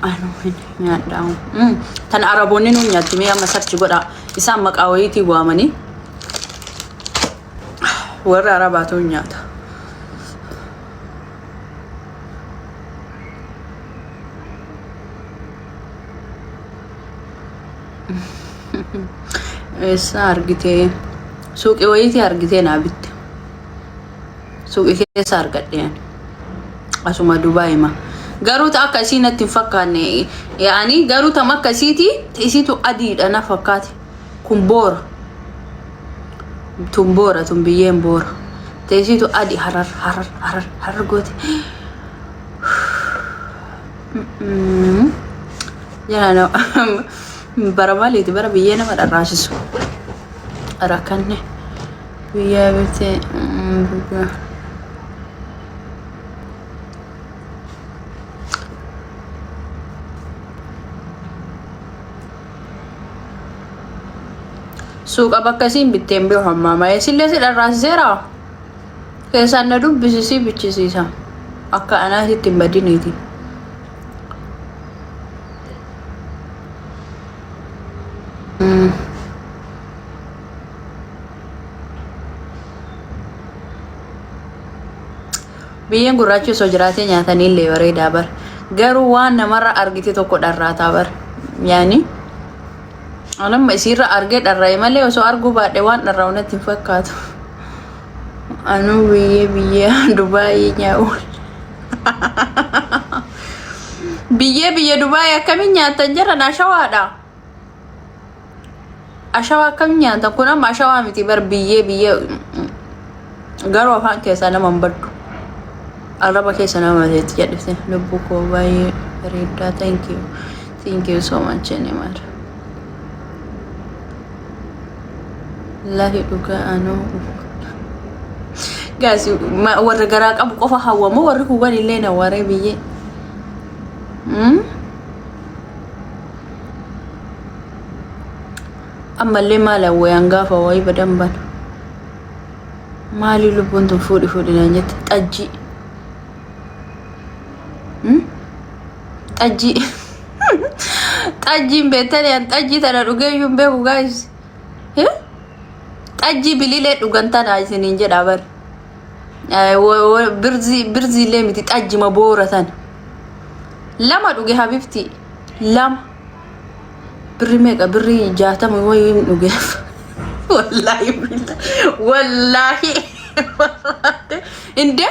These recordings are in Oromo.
Ano nyaadha. Tan Araboonni nu nyaatti mee amma sarchi godha. Isaan maqaa wayiitii waamanii warra Arabaatu nyaata. Esa argitee suuqii wayiitii argitee naa bitte. Suuqii keessa argadheen. Asuma Dubai ma. Garuu ta akkasii natti hin fakkaanne. Yaani garuu ta makkasiiti isiitu adiidha na fakkaate. Kun boora. Tun boora tun biyyeen boora. Isiitu adi harar goote. Jala bara maliiti bara biyyee nama dharraasisu. Rakkanne biyyaa bitee suuqa bakkasiin bitteen biyoo hammaama eessillee si dharraasiseera keessaan na dubbisisii bichisiisa akka anaasitti hin badiniiti. Biyyeen gurraachi osoo jiraatee nyaatanii illee bareedaa bar garuu waan namarra argite tokko dharraataa bar yaani anamma isiirra argee dharraa'e malee osoo arguu baadhee waan dharraa'u natti hin fakkaatu. Anu biyyee Dubai nyaa'u biyyee Dubai akkamiin nyaatan jiran ashawaadha. Ashawaa akkamiin nyaatan kun amma ashawaa miti bar biyyee garuu afaan keessaa nama hin baddu. Araba keessa nama mateetti jedhifte lubbuu koo baay'ee bareedaa. Thank you so much anymore. Lahi dhugaa anuu gaasi warra garaa qabu qofa hawwamoo warri kuban illee na waree biyyee. Ammallee maala wayaan gaafa wayii badamban maali lubbuun tun fuudhi naan jette xajjii. Xajjiin beektanii an xajjii tana dhugee iyyuu hin beeku guys. Xajjii bililee dhugan tana isiniin jedha bar. Birziilee miti xajjima booratan. Lama dhuge habibti lama. Birri meeqa birri 60 wayii dhuge. Wallahi inde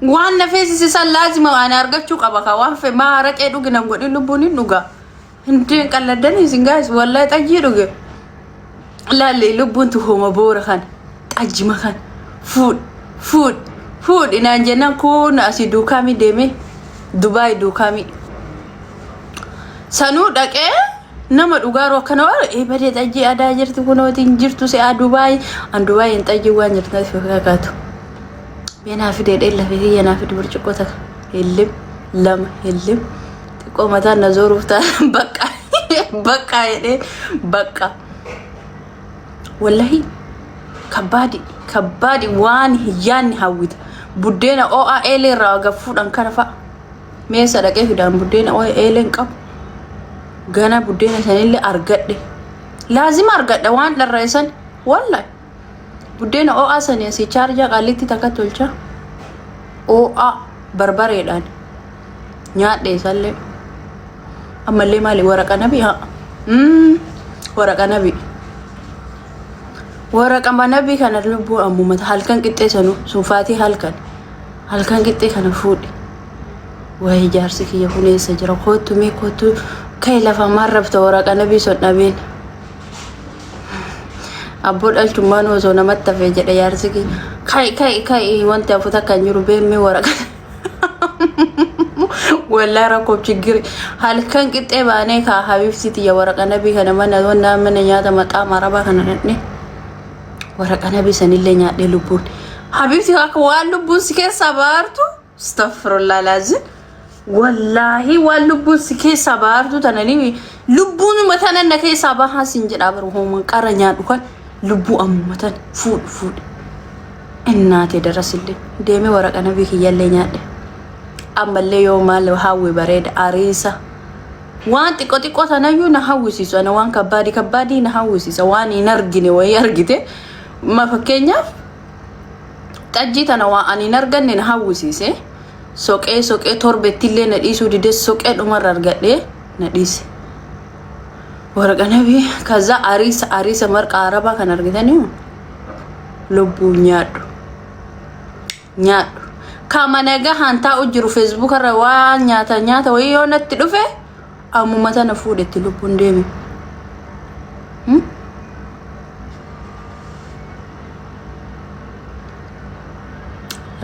waan nafeesisan laazima waan argachuu qaba ka waan fe maa raqee dhugina godhi lubbuun hin dhuga. Inde qalladanii isin guys wallahi xajjii dhuge. Laallee lubbuun tu hooma boora kan xajjima kan food inaan jennaan kun asii duukaami deeme Dubai duukaami sanuu dhaqee nama dhugaaroo akkana waan badee xajjii aadaa jirti kunootiin jirtu se'aa Dubai an Dubai hin xajjii waan jirtaniif fakkaatu. Beenaa fidee dheella fidee yanaa fidee burcuqqoo takka hillim lama hillim xiqqoo mataan na zooruuf ta'a bakka jedhee bakka. Wallahi kabbaadi waan hiyyaanni hawwita buddeena o'a eelee irraa gafuudhaan kana fa'a meessa dhaqee fidaan buddeena o'a eeleen qabu gana buddeena sanillee argadhe laazima argadhe waan dharreessan wallahi buddeena o'a sanii asii chaarjaa qallitti takka tolcha o'a barbareedhaan nyaadhe isallee ammallee maali waraqa nabii waraqa nabii. Waraqa nabii kana lubbuu ammumata halkan qixxee sanu sunfaatii halkan qixxee kana fuudhi. Wayi jaarsi kiyya funeessa jira kootu mee kootu kai lafa marrabta waraqa nabii son dhabeen. Abboo dhalchummaan osoo namatti tafee jedhe jaarsi kiyya kai wanti afuta kan jiru beemmee waraqa. Wallahi rakkoof chiggiri halkan qixxee baanee kaa habibsiti ya waraqa nabii kana mana nyaata maqaa marabaa kana dhadhe. Waraqa nabii sanillee nyaadhee lubbuun habibti akka waan lubbuun si keessa baartu astaghfirullah laazim wallahi waan lubbuun si keessa baartu tananii lubbuun matan na keessa bahaa sin jedha bar homan qara nyaadhu kan lubbuu ammatan fuud innaate darasille deeme waraqa nabii kiyyallee nyaadhe ammallee yoo maal haawwe bareeda ariisa waan xiqqoo tanayyuu na hawwisiisu ana waan kabbaadii na hawwisiisa waan hin argine wayii argite ma fakkeenyaaf xajjii tana waan ani hin arganne na hawwisiise soqee torbettillee na dhiisuu dide soqee dhumarra argadhe na dhiise waraqanabi kaza arisa marqa araba kan argitanii lubbuu nyaadhu kama naga hantaa ujiru Facebook irra waan nyaata wayii yoo natti dhufe ammumata na fuudhetti lubbuun deemi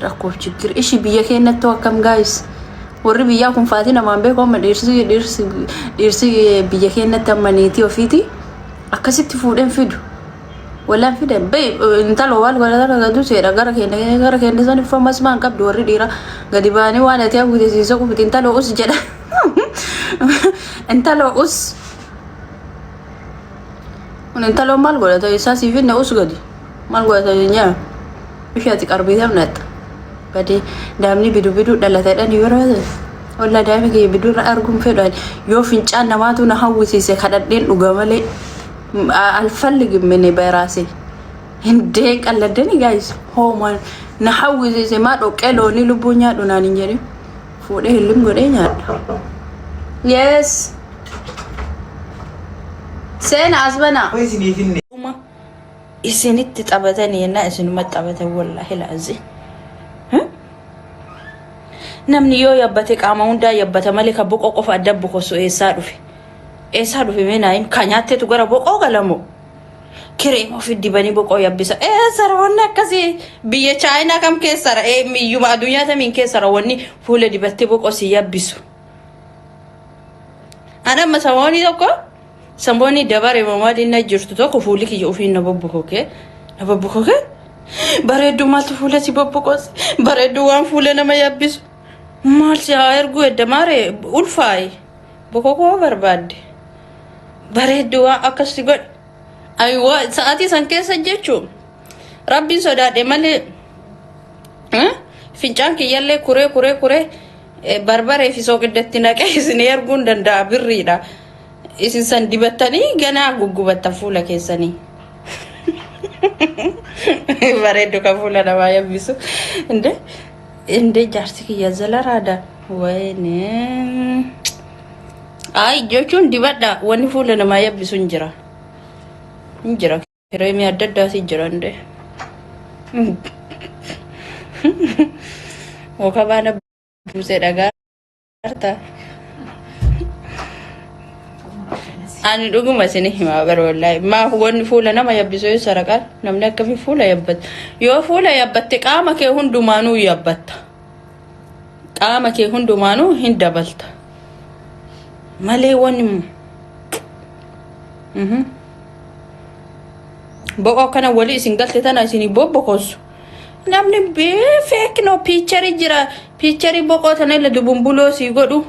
rakkoof chigir ishi biyya keenyatti akkam guys warri biyyaa kun faati namaan beekoma dhirsi biyya keenyatti ammaniitii ofiiti akkasitti fuudhen fidu walaan fidan bay intalo wal wala gadu seera gara keenya san famas man qabdu warri dhiira gadi baani waan ati aguute siiso ku intalo us jedha intalo us intalo mal godata isa sifin us gadi mal godata nya ishati qarbitam nat bade damni bidu dalatadhan yoro walla daami ke bidu argum fedal yo fincaan namatu na hawwisiise kadadden dhugamale alfalligim mene bayraase hinde qalladani guys homan na hawwisiise ma dhoqelo ni lubunya dunani njeri fude hillim gode nyaada yes sen azbana isinitti tabatani na isinu matabata wallahi lazi namni yoo yabbate qaama hunda yabbata malee ka boqoo qofa dabbu koso eessaa dhufe meenaayin kanyaatti tu gara boqoo galamo kireema ofi dibanii boqoo yabbisa sarwanni akkasii biyya chaayinaa kam keessara miyyuma addunyaa tamiin keessara wanni fuula dibattee boqoo si yabbisu anamma sambooni dabare mamaadii na jirtu tokko fuuli kiyya ofiin na bobbokoke bareedduu maaltu fuula si bobbokoose bareedduu waan fuula nama yabbisu maal si ergu edamare ulfaay bokoko barbaade bareedduu akkasi god aywa sa'atii san keessa jechuun rabbiin sodaadhe malee fincaan kiyyallee kuree barbaree fi soqiddatti naqee isin erguun danda'a birriidha isin san dibattanii ganaa guggubatta fuula keessanii bareedduu ka fuula namaa yabbisu inde jaarsi kiyya zalarada wayne ay jechuun dibadda wani fuula namaa yabbisu injira kireemii adda addaas jira inde wakabaana buusee dhagaarta ani dhuguma isin himaa bara wallahi ma wani fuula nama yabbisu saraqaan namni akkami fuula yabbatta yoo fuula yabbatte qaama kee hundumaanuu yabbatta qaama kee hundumaanuu hin dabalta malee wani boqoo kana wali isin galte tana isin bobbokosu namni fake no picture boqoo tana ila dubumbuloo si godhu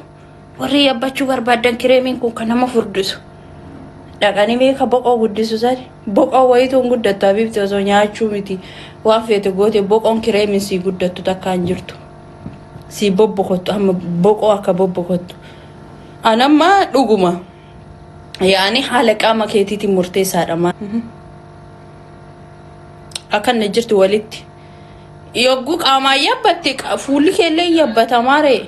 warri yabbachuu barbaadan kireemiin kun kan nama furdisu dhaqanii meeqa boqoo guddisu sari boqoo wayituun guddattu abibti osoo nyaachuu miti waan feete goote boqoon kireemiin si guddattu takkaan jirtu si bobbokottu amma boqoo akka bobbokottu anamma dhuguma yaani haala qaama keetiitiin murteessaadha ma akkan na jirtu walitti yogguu qaamaa yabbatte fuulli keellee yabbata maaree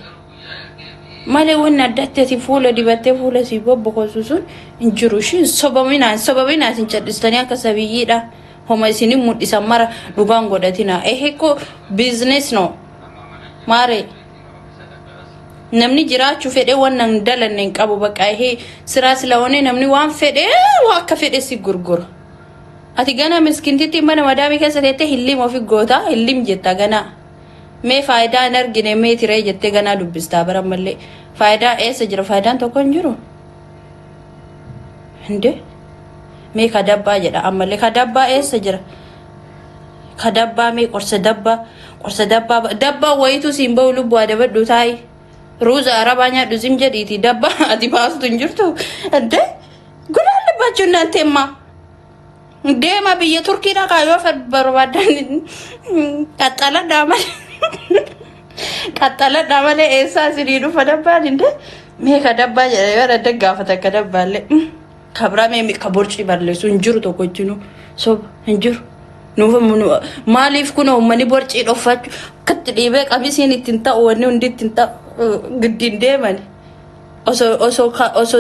malee wanna addatti fuula dibattee fuula si bobbokosu sun injiru shin sobamina sin chaddistanii akka sabiyyiidha homa isinin mudhisan mara dhugaan godhatina ko business no maare namni jiraachuu fedhe wannan dalanne hin qabu bakka siraa silaawone namni waan fedhe waa akka fedhe si gurgura ati gana miskintitti mana madaami keessa teette hillim ofi goota hillim jetta gana me faayidaa hin argine mee tiree jettee ganaa dubbistaa bara malee faayidaa eessa jira faayidaan tokko hin jiru inde me kadabbaa jedha ammallee kadabbaa eessa jira kadabbaa me qorsa dabbaa wayitu siin ba'u lubbuu adabadhu taai ruuza arabaa nyaadhu zim jedhiiti dabbaa ati baasutu hin jirtu inde gudaan dabbachuun naanteemmaa deema biyya turkiidha kaayoo barbaadan qaxxala dhaamal qaxala namale esa siridu fadabban inde me kadabba yara dagafata kadabballe kabra me kaborchi balle sunjuru to kojinu so hinjuru no malif kuno mani borchi dofach kat dibe qamisin ittinta wonni undittinta giddinde mani oso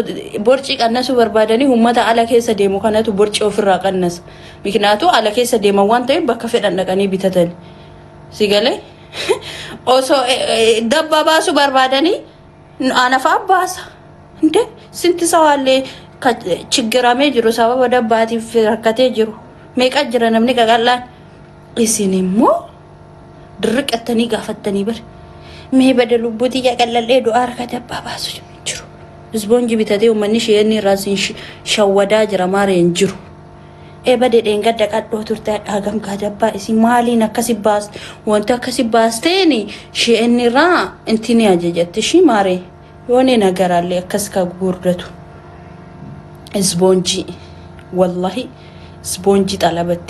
borchi qannasu barbadani ummata ala keessa deemu kanatu borchi ofirra qannas miknatu ala keessa deema wanta bakka fedhan dhaqani bitatan sigale oso dabba baasu barbadani ana fa baasa inde sinti sawale ችግራሜ ጅሩ ሰበብ ደባቲ ፍርከቴ ጅሩ ሜቀጅረ ነምኒ ቀቀላን ኢሲኒሞ ድርቀተኒ ጋፈተኒ በር ሜ በደሉቡቲ ያቀለለ ዱአር ከተባባሱ ጅሩ ዝቦንጂ ቢተቴው መንሽ የኒ ራስን ሸወዳ ጅራ ማሬ እንጅሩ ኤበደ ደንገደ ቀዶ ቱርታ አገም ካደባ ኢሲ ማሊ ነከሲባስ ወንተ ከሲባስ ቴኒ ሺኤኒራ እንቲኒ አጀጀት ሺ ማሬ የሆነ ነገር አለ ከስካ ጉርደቱ ስፖንጂ ወላሂ ስፖንጂ ጠለበት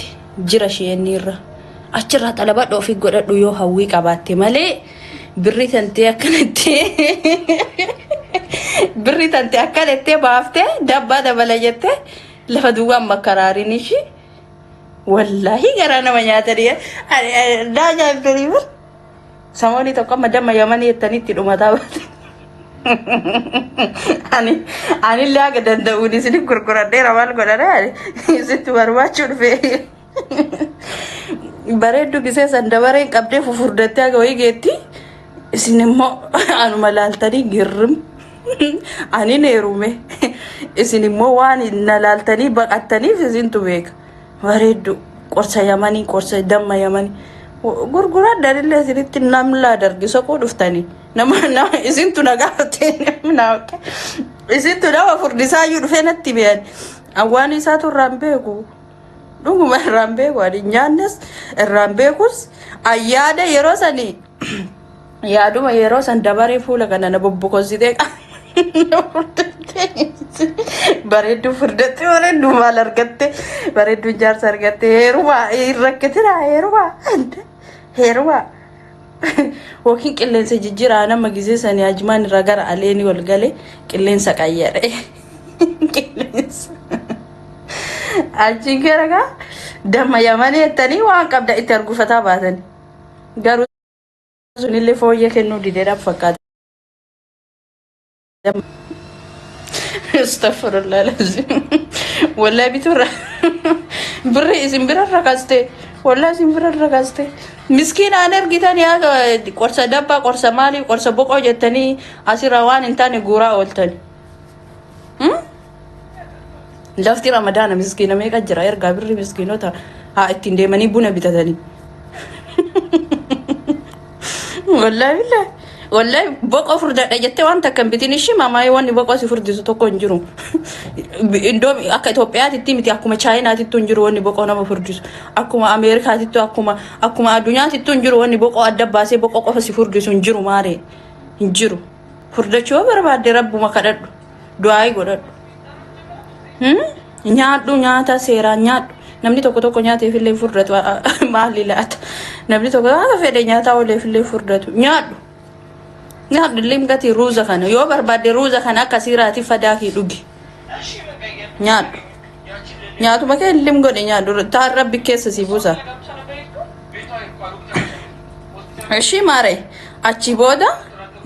ጅራሽ የኒራ አችራ ጠለባ ዶፊ ጎደዱ ዮ ሀዊ ቀባቴ ማለ ብሪተንቴ አከነቴ ባፍቴ ዳባ ደበለየቴ ለፈዱዋ መከራሪንሺ ወላሂ ገራና ማኛተሪያ ዳጃ ፍሪብር ሰሞኒ ተቆም ደማ የማን የተኒት ዱማታበት ani laga danda'uuni sini gurguradhee ramal godhana isitti barbaachuun fee bareeddu gisee sandabareen qabdee fufurdattee aga wayii geetti isin immoo anuma laaltanii girrim ani neerume isin immoo waan na laaltanii baqattaniif isintu beeka bareeddu qorsa yamanii qorsa damma yamanii gurguradhanillee isinitti namlaa dargisa koo dhuftanii nama isintu nagaatee naawke isintu nama furdisaayuu dhufee natti beeyan awwaan isaatu irraan beeku dhuguma irraan beeku ani nyaannes irraan beekus ayyaada yeroo sanii yaaduma yeroo san dabaree fuula kana na bobbokositee bareeddu furdatte bareeddu maal argatte bareeddu jaarsa argatte heeruma irrakkatira heeruma Wokin qilleensa jijjiraa nama gisee sanii ajmaan irra gara aleeni wal gale qilleensa qayyare qilleensa achi garaga damma yamanii ettanii waan qabda itti argufataa baatan garuu sunillee fooyya kennuu dideedhaaf fakkaata astaghfirullah lazim wallahi bitura birri isin birarra kaste wallahi isin birarra kaste مسكين أنا رجيتني يا قرص دبا قرص مالي قرص بقى جتني أصير روان إنتاني جورا قلتني لفتي رمضان مسكينة ميك أجرا يرجع بري مسكينة تا ها التندي مني بونا بتدني والله بقى فرد جت وانت كم بتنشي ماما يواني بقى سفر دي ستوكون جرو إندوم أكتوبيات التيمتي أكو ما تشاينا تتونجرو واني بقى أنا بفرديس أكو ما أمريكا تتو أكو ما الدنيا تتونجرو واني بقى أدب باسي بقى قف سفر دي سنجرو ماري نجرو فرد شو برباد رب ما كرر دعاء قرر نياتو نياتا سيرا نيات namni tokko nyaatee fillee furdatu maali laata namni tokko fedhe nyaata olee fillee furdatu nyaadhu limgati ruuza kana yoo barbaade ruuza kana akka siraati fadaaki dhugi nyaatu makee lim godhe nyaadhu taan rabbi keessa si buusa eshi maare achi booda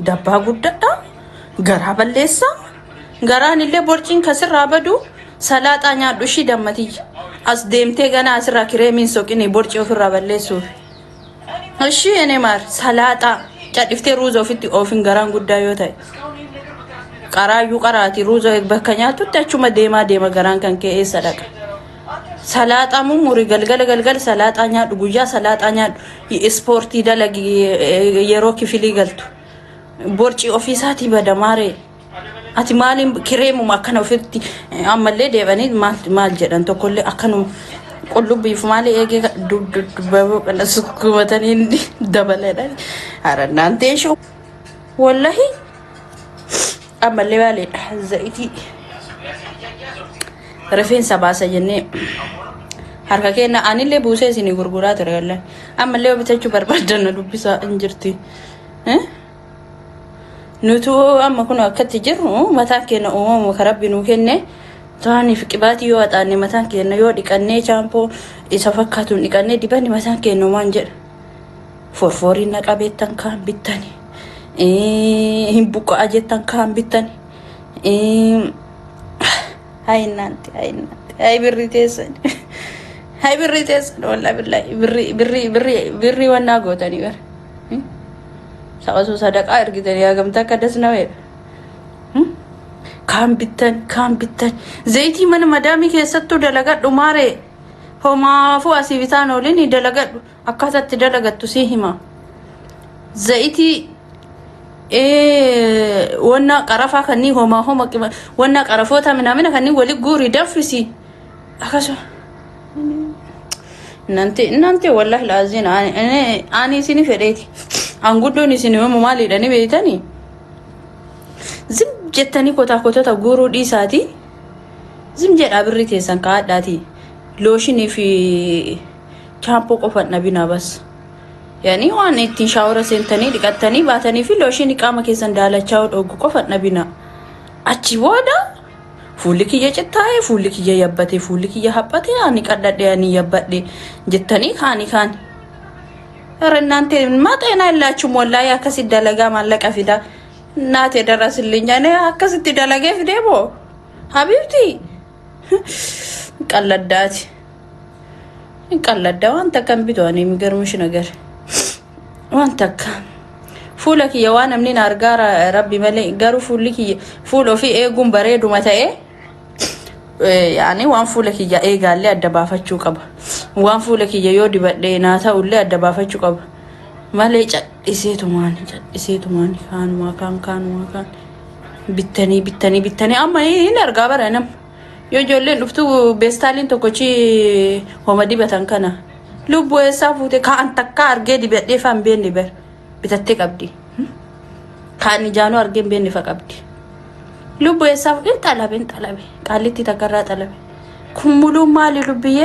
dabbaa guddadha garaa balleessa garaan illee borciin kasirraa badu salaaxaa nyaadhu shi dammatii as deemtee gana asirraa kireemiin soqini borci ofirraa balleessuuf eshi ene maar salaaxaa Cadiftee ruuza ofitti ofin garaan guddaa yoo ta'e qaraayyuu qaraati ruuza bakka nyaatutti achuma deema garaan kan ka'ee sadaqa salaaxaa mumuri galgal salaaxaa nyaadhu guyyaa salaaxaa nyaadhu ispoortii dalagi yeroo kifilii galtu borci ofiisaatii badamaare ati maaliin kireemuma akkana ofitti ammallee deebanii maal jedhan tokkollee akkanuma qullubbiif maali eege dubbabu kana sukkumatanii dabaladha arannante show wallahi amalle wale zaiti rafin sabasa jenne harka kenna anille buuse sini gurguraa ture wallahi amalle bitachu barbaadana dubbisa injirti nutu amma kun akkatti jirru mataan keenya uumamu karabbi nuu kenne taani fi qibaatii yoo axaanne mataan keenya yoo dhiqannee chaampoo isa fakkaatuun dhiqannee dibanni mataan keenya waan jedha forforii naqabeettan kaan bittani hin buqqa'a jettan kaan bittani hay birri teessan wallahi billahi birri wanna gootanii bar saqasu sadaqaa ergitanii hagamtaa kaddas nawee kaan bittan zayitii mana madaamii keessattuu dalagadhu maaree homaafuu asii bitaan oolini dalagadhu akkaatatti dalagattu si hima zayitii wanna qarafaa kannii homa wanna qarafoota minamina kannii wali guuri danfisi akkasuma nante wallahi laazin ani isini fedheeti anguddoon isini homo maaliidhani beeytanii zim jettanii kotota guuruu dhiisaati zim jedhaa birri teessan kaadhaati looshinii fi chaampoo qofan dhabina bas yani waan ittiin shaawara seentanii dhiqattanii baatanii fi looshinii qaama keessan daalachaa dhoogu qofan dhabina achi booda fuulli kiyya cittaa'e fuulli kiyya yabbate fuulli kiyya haphate ani qadhadhe ani yabbadhe jettanii kaani ረናንተ ማጤና ያላችሁ ወላሂ አከስ ደለጋ ማለቀ ፊዳ እናቴ ደረስልኝ እኔ አከስ ደለጋ ፊዴቦ ሀቢብቲ ቀለዳው አንተ ከምቢቶ እኔ የሚገርምሽ ነገር ዋንተካ ፉለክ የዋን ምንን አርጋራ ረቢ መለይ ገሩ ፉልክ ፉሎ ፊ ኤጉን በሬዱ መታኤ ያኔ ዋን ፉለክ ያ ኤጋለ አደባፈችው ቀባ ዋን ፉለክ የዮዲ በደናታ ሁሉ አደባፈችው ቀባ ማለጫ እሴቱ ማን ካን ቢተኒ አማ ይሄን አርጋ በረንም የጆለን ዱፍቱ ቤስታሊን ተቆቺ ሆመዲ በተንከና ልቡ የሳፉቴ ካንተካ አርጌ ዲበዴ ፋም ቤን ዲበር ቢተቴ ቀብዲ ካን ጃኑ አርጌን ቤን ፈቀብዲ ልቡ የሳፍ እንጣላበን ቃሊቲ ተከራ ጠለበ ኩሙሉ ማሊ ልብዬ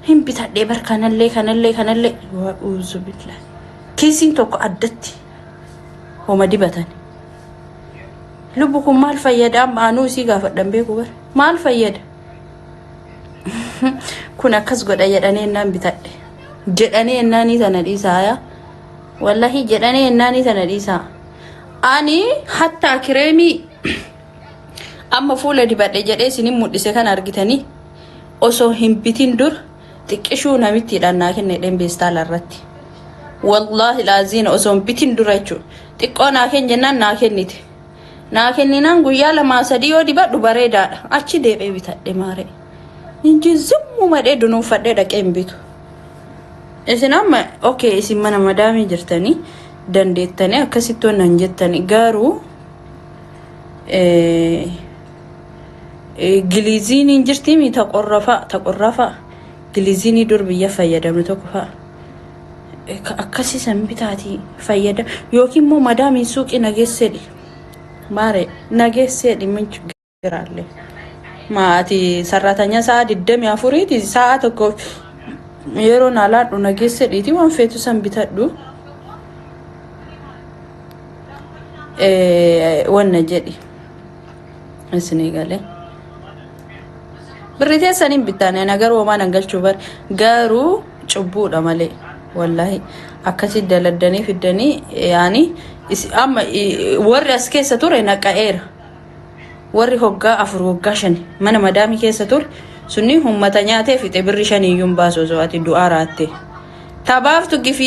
ህም ቢታዴ በር ከነለ ወኡዙ ቢላ ኪሲን ተቆ አደቲ ሆመዲ በተን ልቡኩም ማል ፈየዳም አኑ ሲጋፈ ደምቤ ኩበር ማል ፈየደ ኩና ከስ ጎዳ የዳኔ እናም ቢታዴ ጀዳኔ እናኒ ተነዲሳያ ወላሂ ጀዳኔ እናኒ ተነዲሳ አኒ ሀታ ክሬሚ አማ ፉለ ዲባዴ ጀዴ ሲኒም ሙዲሴ ካን አርጊተኒ ኦሶ ሂምቢቲን ዱር ጥቅሹ ናሚት ይዳና ከነ ደም ቤስታል አረቲ ወላሂ ላዚን ኦሶ ሂምቢቲን ዱራቹ ጥቆና ከንጀና ናከኒት ናከኒናን ጉያ ለማሰዲዮ ዲባዱ በሬዳ አቺ ደቤ ቢታዴ ማሬ እንጂ ዝሙ መዴ ዱኑ ፈዴ ደቀምቢቱ እስናም ኦኬ ሲመና ማዳሚ ጅርተኒ ደንዴተኒ አከሲቶና እንጀተኒ ጋሩ ግሊዚኒ እንጅርቲሚ ተቆረፋ ግሊዚኒ ዱር ብየ ፈየደም ተቆፋ አከሲ ሰምቢታቲ ፈየደ ዮኪሞ ማዳሚ ሱቂ ነገሰዲ ማሬ ነገሰዲ ምን ችግር አለ ማቲ ሰራተኛ ሰዓት ደም ያፉሪቲ ሰዓት እኮ የሮና ላዱ ነገሰዲቲ ወንፌቱ ሰምቢታዱ ወነጀዲ እስኔ ጋለ ብሪቴ ሰኒም ቢታኔ ነገር ወማን አንገልቹ በር ጋሩ ጭቡ ደማለ ወላሂ አከሲ ደለደኒ ፍደኒ ያኒ አማ ወር አስከሰ ቱር ነቀኤር ወር ሆጋ አፍሩ ወጋሽን ማነ ማዳሚ ከሰ ቱር ሱኒ ሁመተኛቴ ፍጤ ብሪሸን ይዩም ባሶ ዘዋቲ ዱአራቴ ታባፍቱ ግፊ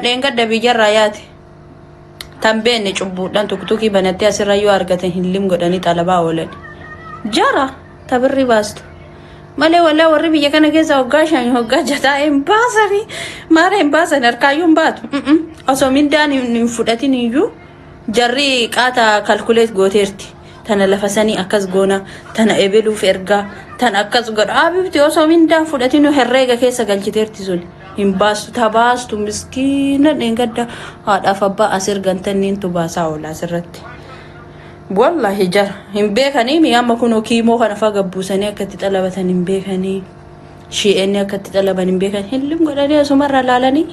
ደንገ ደብየራያት ታምቤን ጭቡዳን ቱክቱኪ በነቴ አስራዩ አርገተ ህልም ጎዳኒ ጠለባ ወለድ ጃራ ተብሪ ባስቱ ማለ ወላ ወሪ በየከነ ገዛ ወጋሻኝ ወጋጃታ ኤምባሰሪ ማረ ኤምባሰን አርካዩም ባት አሶ ሚንዳን ንፉዳቲን ይዩ ጀሪ ቃታ ካልኩሌት ጎቴርቲ ተነለፈሰኒ አከዝ ጎና ተነ ኤቤሉ ፈርጋ ተነ አከዝ ጎዳ አብብቲ አሶ ሚንዳን ፉዳቲኑ ሄሬጋ ከሰ ገልቺቴርቲ ዙል ኢምባስ ታባስቱ ምስኪነ ደንገዳ አዳፈባ አስር ገንተኒን ቱባሳ ወላ ስረት والله جر هم بيكني ميام كونو كيمو كان فغبوسني كتطلبتن بيكني شيئني كتطلبن بيكن هلم غداني سمر لالني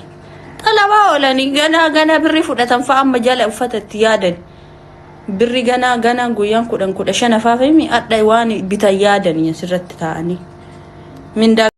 Talaba oolani gana birri fudhatan fa'a amma jala uffatatti yaadan. Birri gana guyyaan kudhan 15 fa'a mi adda waan bitan yaadan asirratti ta'anii. Mindaa